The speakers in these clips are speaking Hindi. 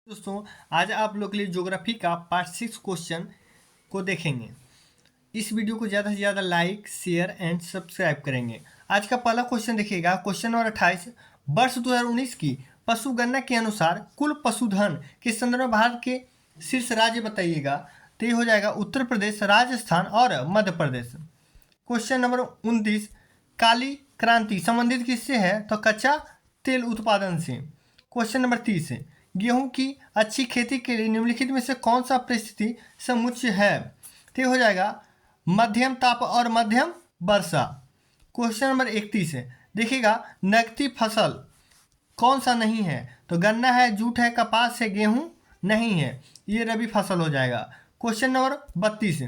दोस्तों, आज आप लोग के लिए ज्योग्राफी का पार्ट 6 क्वेश्चन को देखेंगे। इस वीडियो को ज़्यादा से ज़्यादा लाइक, शेयर एंड सब्सक्राइब करेंगे। आज का पहला क्वेश्चन देखिएगा, क्वेश्चन नंबर 28। वर्ष 2019 की पशु गणना के अनुसार कुल पशुधन के संदर्भ में भारत के शीर्ष राज्य बताइएगा। तो ये हो जाएगा उत्तर प्रदेश, राजस्थान और मध्य प्रदेश। क्वेश्चन नंबर 29, काली क्रांति संबंधित किससे है? तो कच्चा तेल उत्पादन से। क्वेश्चन नंबर 30, गेहूं की अच्छी खेती के लिए निम्नलिखित में से कौन सा परिस्थिति समुच्चय है? तो हो जाएगा मध्यम ताप और मध्यम वर्षा। क्वेश्चन नंबर 31 है, देखिएगा नकदी फसल कौन सा नहीं है? तो गन्ना है, जूट है, कपास है, गेहूं नहीं है, ये रबी फसल हो जाएगा। क्वेश्चन नंबर 32,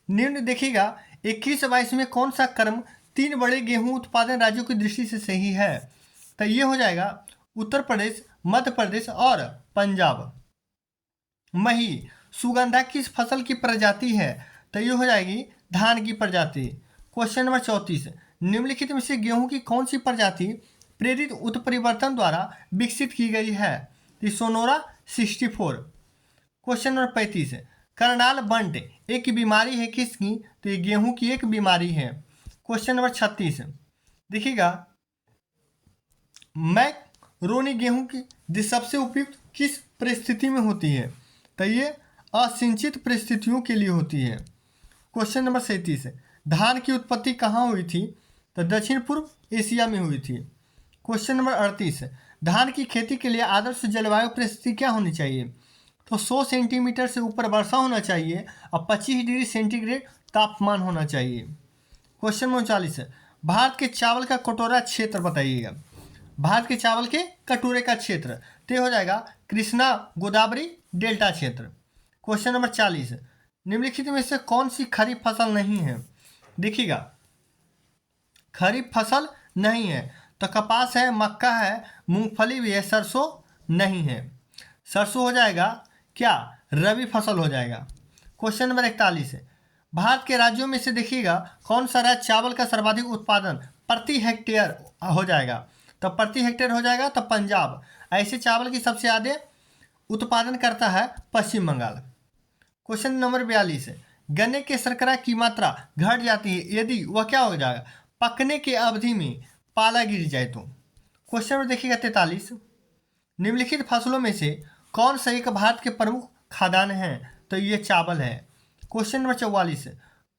निम्न देखिएगा 21-22 में कौन सा क्रम 3 बड़े गेहूं उत्पादन राज्यों की दृष्टि से सही है? तो ये हो जाएगा उत्तर प्रदेश, मध्य प्रदेश और पंजाब। मही सुगंधा किस फसल की प्रजाति है? तो ये हो जाएगी धान की प्रजाति। क्वेश्चन नंबर 34, निम्नलिखित में से गेहूं की कौन सी प्रजाति प्रेरित उत्परिवर्तन द्वारा विकसित की गई है? तो सोनोरा 64। क्वेश्चन नंबर 35, करनाल बंट एक बीमारी है किसकी? तो ये गेहूं की एक बीमारी है। क्वेश्चन नंबर 36, देखिएगा मैक्रोनी गेहूं की सबसे उपयुक्त किस परिस्थिति में होती है? तो ये असिंचित परिस्थितियों के लिए होती है। क्वेश्चन नंबर 37, धान की उत्पत्ति कहाँ हुई थी? तो दक्षिण पूर्व एशिया में हुई थी। क्वेश्चन नंबर 38, धान की खेती के लिए आदर्श जलवायु परिस्थिति क्या होनी चाहिए? तो 100 सेंटीमीटर से ऊपर वर्षा होना चाहिए और 25 डिग्री सेंटीग्रेड तापमान होना चाहिए। क्वेश्चन नंबर 39, भारत के चावल का कटोरा क्षेत्र बताइएगा। भारत के चावल के कटोरे का क्षेत्र तय हो जाएगा कृष्णा गोदावरी डेल्टा क्षेत्र। क्वेश्चन नंबर 40, निम्नलिखित में से कौन सी खरीफ फसल नहीं है? देखिएगा खरीफ फसल नहीं है तो कपास है, मक्का है, मूंगफली भी है, सरसों नहीं है। सरसों हो जाएगा क्या? रबी फसल हो जाएगा। क्वेश्चन नंबर 41, भारत के राज्यों में से देखिएगा कौन सा राज्य चावल का सर्वाधिक उत्पादन प्रति हेक्टेयर हो जाएगा? तो प्रति हेक्टेयर हो जाएगा तो पंजाब। ऐसे चावल की सबसे ज़्यादा उत्पादन करता है पश्चिम बंगाल। क्वेश्चन नंबर 42, गन्ने के शर्करा की मात्रा घट जाती है यदि वह क्या हो जाएगा? पकने के अवधि में पाला गिर जाए तो। क्वेश्चन नंबर देखिएगा 43, निम्नलिखित फसलों में से कौन सा एक भारत के प्रमुख खाद्यान्न है? तो ये चावल है। क्वेश्चन नंबर 44,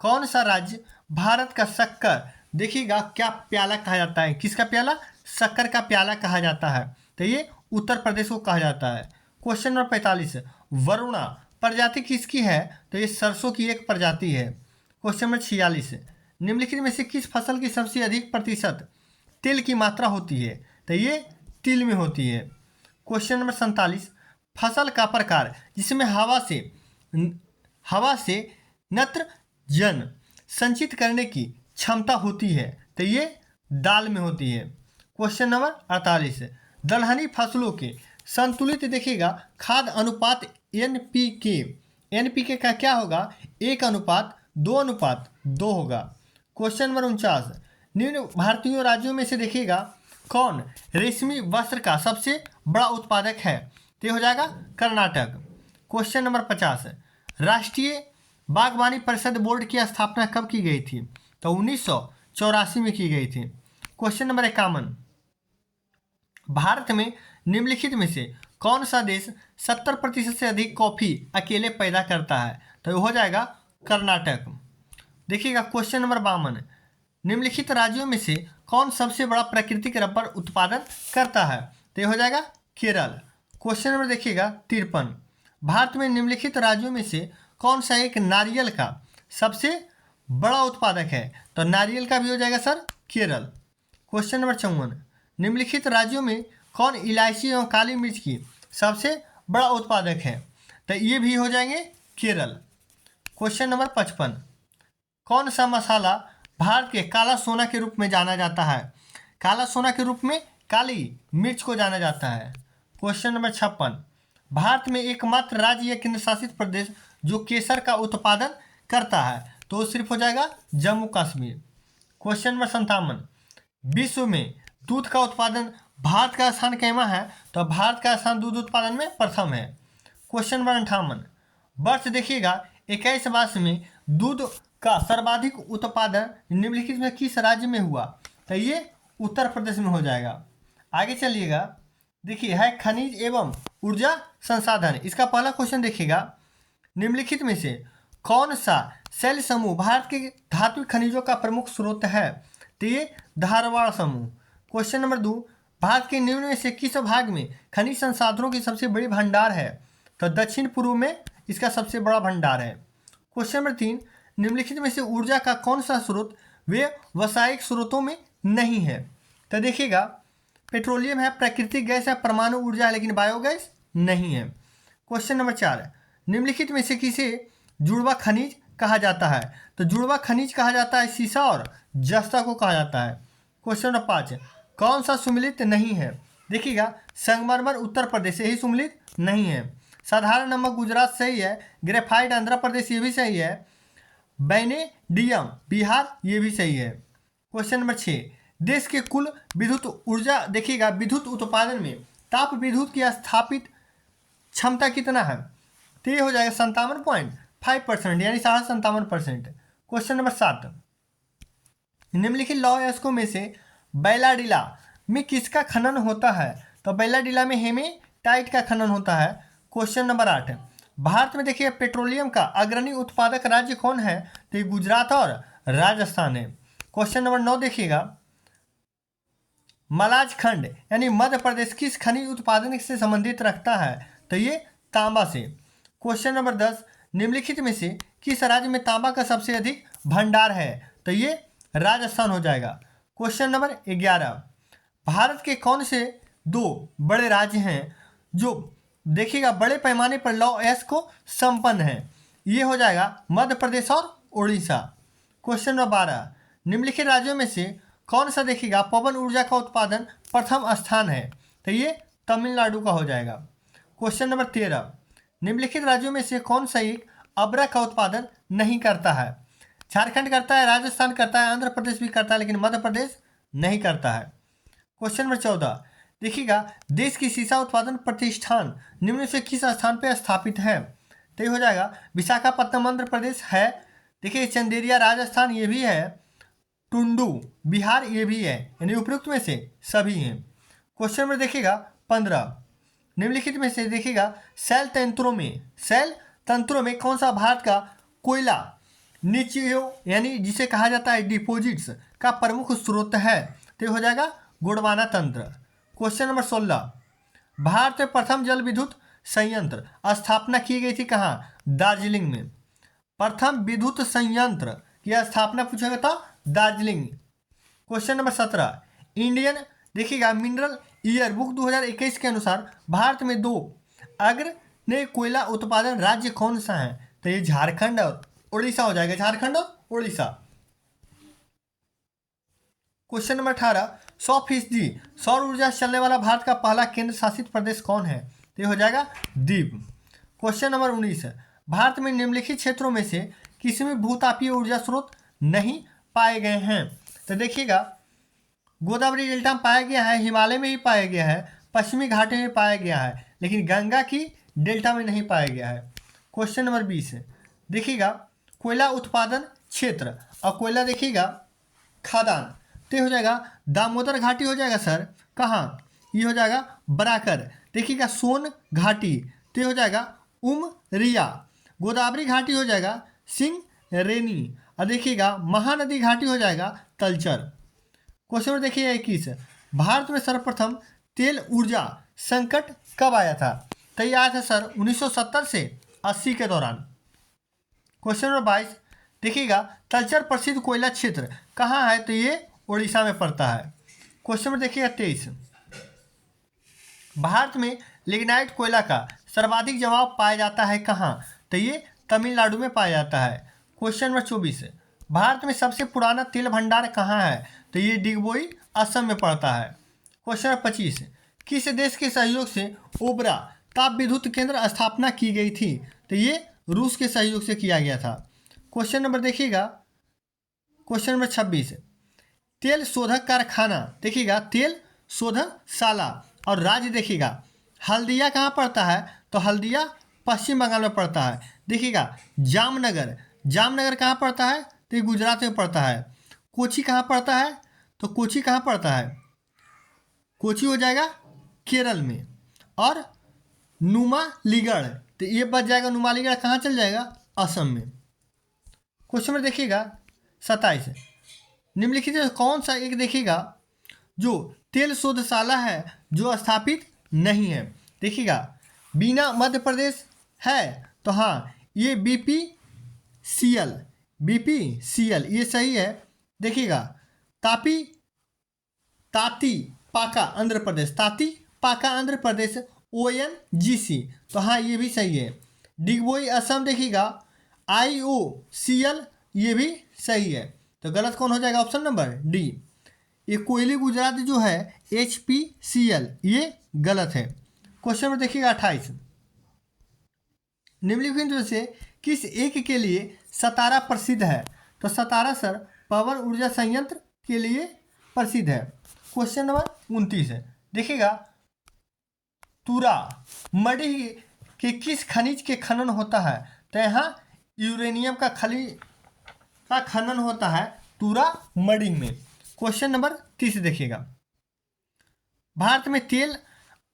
कौन सा राज्य भारत का शक्कर देखिएगा क्या प्याला कहा जाता है? किसका प्याला? शक्कर का प्याला कहा जाता है। तो ये उत्तर प्रदेश को कहा जाता है। क्वेश्चन नंबर 45, वरुणा प्रजाति किसकी है? तो ये सरसों की एक प्रजाति है। क्वेश्चन नंबर 46, निम्नलिखित में से किस फसल की सबसे अधिक प्रतिशत तेल की मात्रा होती है? तो ये तिल में होती है। क्वेश्चन नंबर 47, फसल का प्रकार जिसमें हवा से नत्रजन संचित करने की क्षमता होती है? तो ये दाल में होती है। क्वेश्चन नंबर 48, दलहनी फसलों के संतुलित देखिएगा खाद अनुपात एनपीके का क्या होगा? 1:2:2 होगा। क्वेश्चन नंबर 49, निम्न भारतीय राज्यों में से देखिएगा कौन रेशमी वस्त्र का सबसे बड़ा उत्पादक है? तो हो जाएगा कर्नाटक। क्वेश्चन नंबर 50, राष्ट्रीय बागवानी परिषद बोर्ड की स्थापना कब की गई थी? तो 1984 में की गई थी। क्वेश्चन नंबर 51, भारत में निम्नलिखित में से कौन सा देश 70% से अधिक कॉफ़ी अकेले पैदा करता है? तो हो जाएगा कर्नाटक। देखिएगा क्वेश्चन नंबर 52, निम्नलिखित राज्यों में से कौन सबसे बड़ा प्राकृतिक रबर उत्पादन करता है? तो हो जाएगा केरल। क्वेश्चन नंबर देखिएगा 53, भारत में निम्नलिखित राज्यों में से कौन सा एक नारियल का सबसे बड़ा उत्पादक है? तो नारियल का भी हो जाएगा सर केरल। क्वेश्चन नंबर 54, निम्नलिखित राज्यों में कौन इलायची एवं काली मिर्च की सबसे बड़ा उत्पादक है? तो ये भी हो जाएंगे केरल। क्वेश्चन नंबर 55, कौन सा मसाला भारत के काला सोना के रूप में जाना जाता है? काला सोना के रूप में काली मिर्च को जाना जाता है। क्वेश्चन नंबर 56, भारत में एकमात्र राज्य या केंद्र शासित प्रदेश जो केसर का उत्पादन करता है? तो सिर्फ हो जाएगा जम्मू कश्मीर। क्वेश्चन नंबर 57, विश्व में दूध का उत्पादन भारत का स्थान कैमा है? तो भारत का स्थान दूध उत्पादन में प्रथम है। क्वेश्चन नंबर 58, वर्ष देखिएगा 21 में दूध का सर्वाधिक उत्पादन निम्नलिखित में किस राज्य में हुआ? तो ये उत्तर प्रदेश में हो जाएगा। आगे चलिएगा, देखिए है खनिज एवं ऊर्जा संसाधन। इसका पहला क्वेश्चन देखिएगा, निम्नलिखित में से कौन सा शैल समूह भारत के धातु खनिजों का प्रमुख स्रोत है? तो ये धारवाड़ समूह। क्वेश्चन नंबर 2, भारत के निम्न में से किस भाग में खनिज संसाधनों की सबसे बड़ी भंडार है? तो दक्षिण पूर्व में इसका सबसे बड़ा भंडार है। क्वेश्चन नंबर 3, निम्नलिखित में से ऊर्जा का कौन सा स्रोत वे व्यावसायिक स्रोतों में नहीं है? तो देखिएगा पेट्रोलियम है, प्राकृतिक गैस है, परमाणु ऊर्जा है, लेकिन बायोगैस नहीं है। क्वेश्चन नंबर 4, निम्नलिखित में से किसे जुड़वा खनिज कहा जाता है? तो जुड़वा खनिज कहा जाता है सीसा और जस्ता को कहा जाता है। क्वेश्चन नंबर 5, कौन सा सुमिलित नहीं है? देखिएगा संगमरमर उत्तर प्रदेश यही सुमिलित नहीं है। साधारण नमक गुजरात सही है, ग्रेफाइट आंध्र प्रदेश ये भी सही है, बैनेडियम बिहार ये भी सही है। क्वेश्चन नंबर 6, देश के कुल विद्युत ऊर्जा देखिएगा विद्युत उत्पादन में ताप विद्युत की स्थापित क्षमता कितना है? तो ये हो जाएगा 57.5% यानी 57%। क्वेश्चन नंबर 7, निम्नलिखित लौह अयस्कों में से बैलाडिला में किसका खनन होता है? तो बैलाडिला में हेमेटाइट का खनन होता है। क्वेश्चन नंबर 8, भारत में देखिए पेट्रोलियम का अग्रणी उत्पादक राज्य कौन है? तो ये गुजरात और राजस्थान है। क्वेश्चन नंबर 9 देखिएगा, मलाज खंड यानी मध्य प्रदेश किस खनिज उत्पादन से संबंधित रखता है? तो ये तांबा से। क्वेश्चन नंबर 10, निम्नलिखित में से किस राज्य में तांबा का सबसे अधिक भंडार है? तो ये राजस्थान हो जाएगा। क्वेश्चन नंबर 11, भारत के कौन से 2 बड़े राज्य हैं जो देखिएगा बड़े पैमाने पर लौह अयस्क को संपन्न है? ये हो जाएगा मध्य प्रदेश और उड़ीसा। क्वेश्चन नंबर 12, निम्नलिखित राज्यों में से कौन सा देखिएगा पवन ऊर्जा का उत्पादन प्रथम स्थान है? तो ये तमिलनाडु का हो जाएगा। क्वेश्चन नंबर 13, निम्नलिखित राज्यों में से कौन सा एक अब्रक का उत्पादन नहीं करता है? झारखंड करता है, राजस्थान करता है, आंध्र प्रदेश भी करता है, लेकिन मध्य प्रदेश नहीं करता है। क्वेश्चन नंबर 14, देखिएगा देश की सीसा उत्पादन प्रतिष्ठान निम्न से किस स्थान पर स्थापित है? तो ये हो जाएगा विशाखापट्टनम आंध्र प्रदेश है, देखिए चंदेरिया राजस्थान ये भी है, टुंडू बिहार ये भी है, यानी उपयुक्त में से सभी हैं। क्वेश्चन नंबर देखिएगा 15, निम्नलिखित में से देखिएगा शैल तंत्रों में कौन सा भारत का कोयला नीचियो यानी जिसे कहा जाता है डिपोजिट्स का प्रमुख स्रोत है? तो हो जाएगा गोंडवाना तंत्र। क्वेश्चन नंबर 16, भारत में प्रथम जल विद्युत संयंत्र स्थापना की गई थी कहाँ? दार्जिलिंग में। प्रथम विद्युत संयंत्र की स्थापना पूछा था दार्जिलिंग। क्वेश्चन नंबर 17, इंडियन देखिएगा मिनरल ईयर बुक 2021 के अनुसार भारत में 2 अग्रणी कोयला उत्पादन राज्य कौन सा है? तो ये झारखंड और उड़ीसा हो जाएगा, झारखंड और उड़ीसा। क्वेश्चन नंबर 18, 100% सौर ऊर्जा से चलने वाला भारत का पहला केंद्र शासित प्रदेश कौन है? तो ये हो जाएगा दीव। क्वेश्चन नंबर 19, भारत में निम्नलिखित क्षेत्रों में से किसी में भूतापीय ऊर्जा स्रोत नहीं पाए गए हैं? तो देखिएगा गोदावरी डेल्टा में पाया गया है, हिमालय में भी पाया गया है, पश्चिमी घाटी में पाया गया है, लेकिन गंगा की डेल्टा में नहीं पाया गया है। क्वेश्चन नंबर 20, देखिएगा कोयला उत्पादन क्षेत्र और कोयला देखिएगा खादान, तो हो जाएगा दामोदर घाटी हो जाएगा सर, कहाँ? ये हो जाएगा बराकर। देखिएगा सोन घाटी, तो हो जाएगा उमरिया। गोदावरी घाटी हो जाएगा सिंगरेनी, और देखिएगा महानदी घाटी हो जाएगा तलचर। क्वेश्चन नंबर देखिए 21, भारत में सर्वप्रथम तेल ऊर्जा संकट कब आया था? तो ये आया था सर 1970 से 80 के दौरान। क्वेश्चन नंबर 22, देखिएगा तलचर प्रसिद्ध कोयला क्षेत्र कहाँ है? तो ये उड़ीसा में पड़ता है। क्वेश्चन नंबर देखिएगा 23, भारत में लिग्नाइट कोयला का सर्वाधिक जमाव पाया जाता है कहाँ? तो ये तमिलनाडु में पाया जाता है। क्वेश्चन नंबर 24, भारत में सबसे पुराना तेल भंडार कहाँ है? तो ये डिगबोई असम में पड़ता है। क्वेश्चन नंबर 25, किस देश के सहयोग से ओबरा ताप विद्युत केंद्र स्थापना की गई थी? तो ये रूस के सहयोग से किया गया था। क्वेश्चन नंबर देखिएगा क्वेश्चन नंबर 26, तेल शोधक कारखाना, देखिएगा तेल शोधशाला। और राज्य देखिएगा हल्दिया कहाँ पड़ता है, तो हल्दिया पश्चिम बंगाल में पड़ता है। देखिएगा जामनगर, जामनगर कहाँ पड़ता है, तो ये गुजरात में पड़ता है। कोची कहाँ पड़ता है, तो कोची कहाँ पड़ता है, कोची हो जाएगा केरल में। और नुमालीगढ़, तो ये बच जाएगा, नुमालीगढ़ कहाँ चल जाएगा, असम में। क्वेश्चन में देखिएगा 27, निम्नलिखित में कौन सा एक देखिएगा जो तेल शोधशाला है जो स्थापित नहीं है। देखिएगा बीना मध्य प्रदेश है, तो हाँ ये BPCL, BPCL ये सही है। देखिएगा तापी ताती पाका आंध्र प्रदेश, ताती पाका आंध्र प्रदेश ONGC, तो हाँ ये भी सही है। डिगबोई असम देखिएगा IOCL, ये भी सही है। तो गलत कौन हो जाएगा, ऑप्शन नंबर डी। ये कोयली गुजरात जो है HPCL, ये गलत है। क्वेश्चन में देखिएगा 28, निम्नलिखित में से किस एक के लिए सतारा प्रसिद्ध है, तो सतारा सर पवन ऊर्जा संयंत्र के लिए प्रसिद्ध है। क्वेश्चन नंबर 29 है, देखिएगा तुरा मडी के किस खनिज के खनन होता है, तो यहाँ यूरेनियम का खनन होता है तुरा मडी में। क्वेश्चन नंबर 30 देखिएगा भारत में तेल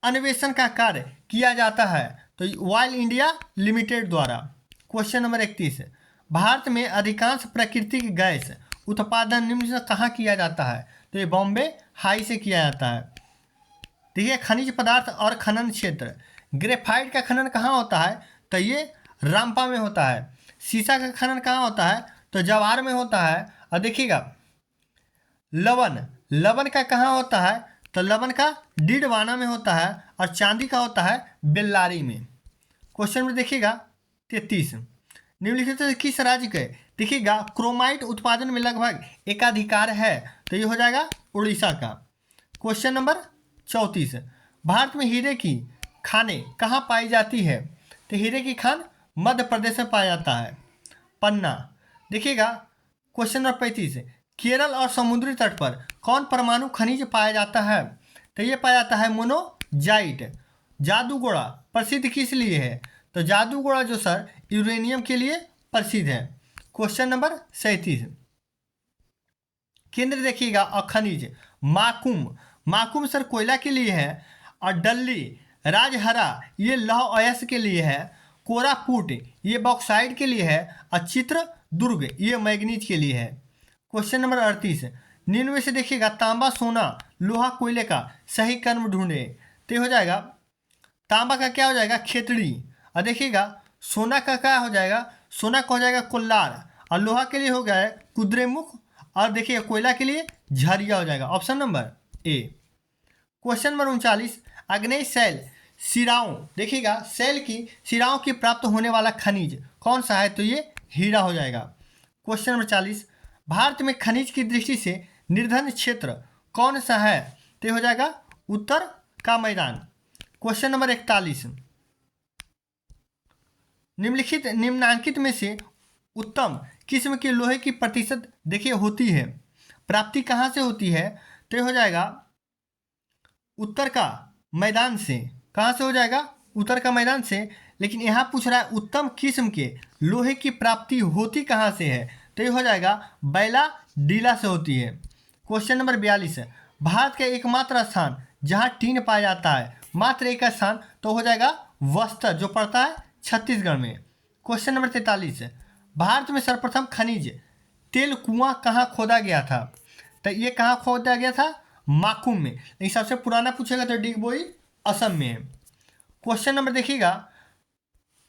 अन्वेषण का कार्य किया जाता है, तो ऑयल इंडिया लिमिटेड द्वारा। क्वेश्चन नंबर 31, भारत में अधिकांश प्राकृतिक गैस उत्पादन निम्न से कहाँ किया जाता है, तो ये बॉम्बे हाई से किया जाता है। देखिए खनिज पदार्थ और खनन क्षेत्र, ग्रेफाइट का खनन कहाँ होता है, तो ये रामपा में होता है। सीसा का खनन कहाँ होता है, तो जवार में होता है। और देखिएगा लवन का कहाँ होता है, तो लवन का डीडवाना में होता है। और चांदी का होता है बेल्लारी में। क्वेश्चन में देखिएगा 33, निम्नलिखित से किस राज्य के देखिएगा क्रोमाइट उत्पादन में लगभग एकाधिकार है, तो ये हो जाएगा उड़ीसा का। क्वेश्चन नंबर 34, भारत में हीरे की खानें कहाँ पाई जाती है, तो हीरे की खान मध्य प्रदेश में पाया जाता है, पन्ना। देखिएगा क्वेश्चन नंबर 35, केरल और समुद्री तट पर कौन परमाणु खनिज पाया जाता है, तो ये पाया जाता है मोनोजाइट। जादूगोड़ा प्रसिद्ध किस लिए है, तो जादूगोड़ा जो सर यूरेनियम के लिए प्रसिद्ध है। क्वेश्चन नंबर 37, केंद्र देखिएगा और खनिज माकुम सर कोयला के लिए है। और डल्ली राजहरा ये लौह अयस्क के लिए है। कोरापुट ये बॉक्साइड के लिए है। और चित्रदुर्ग ये मैग्नीज के लिए है। क्वेश्चन नंबर 38, निम्न में से देखिएगा तांबा सोना लोहा कोयले का सही कर्म ढूंढे, तो हो जाएगा तांबा का क्या हो जाएगा खेतड़ी। और देखिएगा सोना का क्या हो जाएगा, सोना का हो जाएगा कोल्लार। और लोहा के लिए हो गया है कुद्रेमुख। और देखिए कोयला के लिए झरिया हो जाएगा, option number A. Question number 39, आग्नेय शैल शिराओं देखिएगा शैल की शिराओं की प्राप्त होने वाला खनिज कौन सा है, तो ये हीरा हो जाएगा। क्वेश्चन नंबर 40, भारत में खनिज की दृष्टि से निर्धन क्षेत्र कौन सा है, तो हो जाएगा उत्तर का मैदान। क्वेश्चन नंबर 41, निम्नांकित में से उत्तम किस्म के लोहे की प्रतिशत देखिए होती है, प्राप्ति कहाँ से होती है, तो हो जाएगा उत्तर का मैदान से। कहाँ से हो जाएगा, उत्तर का मैदान से। लेकिन यहाँ पूछ रहा है उत्तम किस्म के लोहे की प्राप्ति होती कहाँ से है, तो ये हो जाएगा बैला डीला से होती है। क्वेश्चन नंबर 42, भारत का एकमात्र स्थान जहाँ टीन पाया जाता है मात्र एक स्थान, तो हो जाएगा बस्तर जो पड़ता है छत्तीसगढ़ में। क्वेश्चन नंबर 43, भारत में सर्वप्रथम खनिज तेल कुआं कहाँ खोदा गया था, तो ये कहाँ खोदा गया था, माकुम में। लेकिन सबसे पुराना पूछेगा तो डिगबोई असम में है। क्वेश्चन नंबर देखिएगा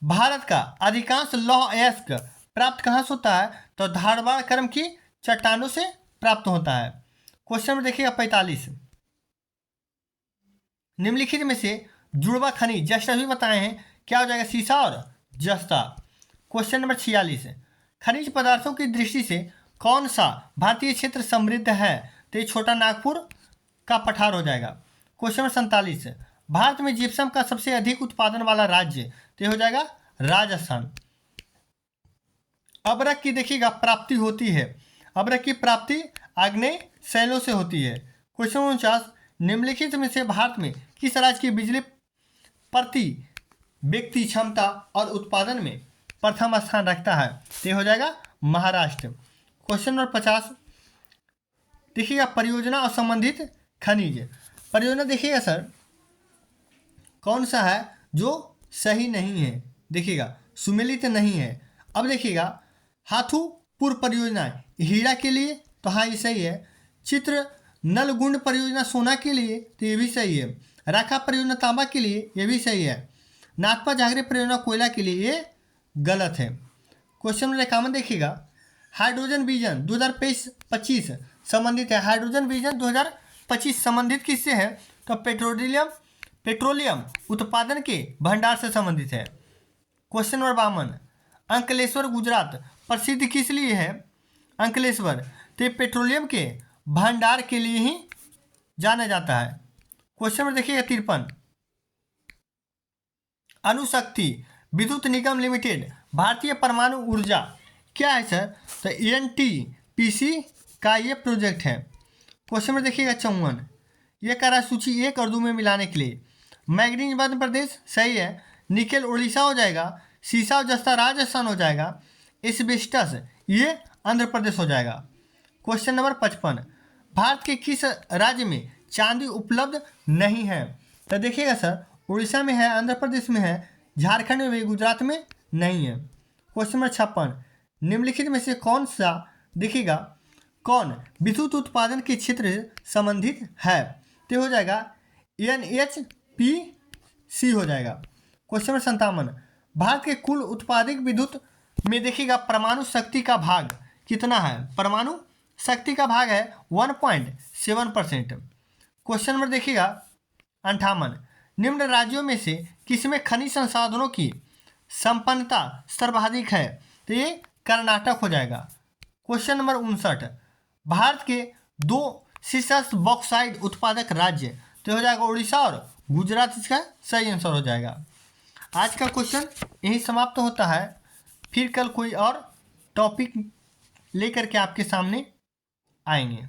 भारत का अधिकांश लौह अयस्क प्राप्त कहाँ से होता है, तो धारवाड़ क्रम की चट्टानों से प्राप्त होता है। क्वेश्चन नंबर देखिएगा 45, निम्नलिखित में से जुड़वा खनिज जैसा भी बताए हैं क्या हो जाएगा, सीसा और जस्ता। क्वेश्चन नंबर 46, खनिज पदार्थों की दृष्टि से कौन सा भारतीय क्षेत्र समृद्ध है, तो ये छोटा नागपुर का पठार हो जाएगा। क्वेश्चन नंबर 47, भारत में जिप्सम का सबसे अधिक उत्पादन वाला राज्य, तो ये हो जाएगा राजस्थान। अभ्रक की देखिएगा प्राप्ति होती है, अभ्रक की प्राप्ति आग्नेय शैलों से होती है। क्वेश्चन 49, निम्नलिखित में से भारत में किस राज्य की बिजली प्रति व्यक्ति क्षमता और उत्पादन में प्रथम स्थान रखता है? तो हो जाएगा महाराष्ट्र। क्वेश्चन नंबर 50 देखिएगा, परियोजना और संबंधित खनिज। परियोजना देखिएगा सर कौन सा है जो सही नहीं है, देखिएगा सुमेलित नहीं है। अब देखिएगा हाथूपुर परियोजना हीरा के लिए, तो हाँ ये सही है। चित्र नलगुंड परियोजना सोना के लिए, तो ये भी सही है। राखा परियोजना तांबा के लिए, ये भी सही है। नाथपा झागरे परियोजना कोयला के लिए, ये गलत है। क्वेश्चन नंबर 51 देखिएगा, हाइड्रोजन विजन 2025 संबंधित है। हाइड्रोजन विजन 2025 संबंधित किससे है? तो पेट्रोलियम उत्पादन के भंडार से संबंधित है। क्वेश्चन नंबर 52 अंकलेश्वर गुजरात प्रसिद्ध किस लिए है? अंकलेश्वर तो पेट्रोलियम के भंडार के लिए ही जाना जाता है। क्वेश्चन नंबर देखिएगा 53 अणुशक्ति विद्युत निगम लिमिटेड भारतीय परमाणु ऊर्जा क्या है सर? तो NTPC का ये प्रोजेक्ट है। क्वेश्चन नंबर देखिएगा 54 ये कह रहा है सूची 1 और 2 में मिलाने के लिए। मैग्नीज मध्य प्रदेश सही है। निकेल उड़ीसा हो जाएगा। सीसा और जस्ता राजस्थान हो जाएगा। एस्बेस्टस ये आंध्र प्रदेश हो जाएगा। क्वेश्चन नंबर 55 भारत के किस राज्य में चांदी उपलब्ध नहीं है? तो देखिएगा सर उड़ीसा में है, आंध्र प्रदेश में है, झारखंड में भी, गुजरात में नहीं है। क्वेश्चन नंबर 56 निम्नलिखित में से कौन सा देखिएगा कौन विद्युत उत्पादन के क्षेत्र से संबंधित है? तो हो जाएगा NHPC हो जाएगा। क्वेश्चन नंबर 57 भारत के कुल उत्पादित विद्युत में देखिएगा परमाणु शक्ति का भाग कितना है? परमाणु शक्ति का भाग है 1.7%। क्वेश्चन नंबर देखिएगा 58 निम्न राज्यों में से किसमें खनिज संसाधनों की संपन्नता सर्वाधिक है? तो ये कर्नाटक हो जाएगा। क्वेश्चन नंबर 59 भारत के 2 शीर्ष बॉक्साइट उत्पादक राज्य, तो हो जाएगा उड़ीसा और गुजरात, इसका सही आंसर हो जाएगा। आज का क्वेश्चन यही समाप्त होता है। फिर कल कोई और टॉपिक लेकर के आपके सामने आएंगे।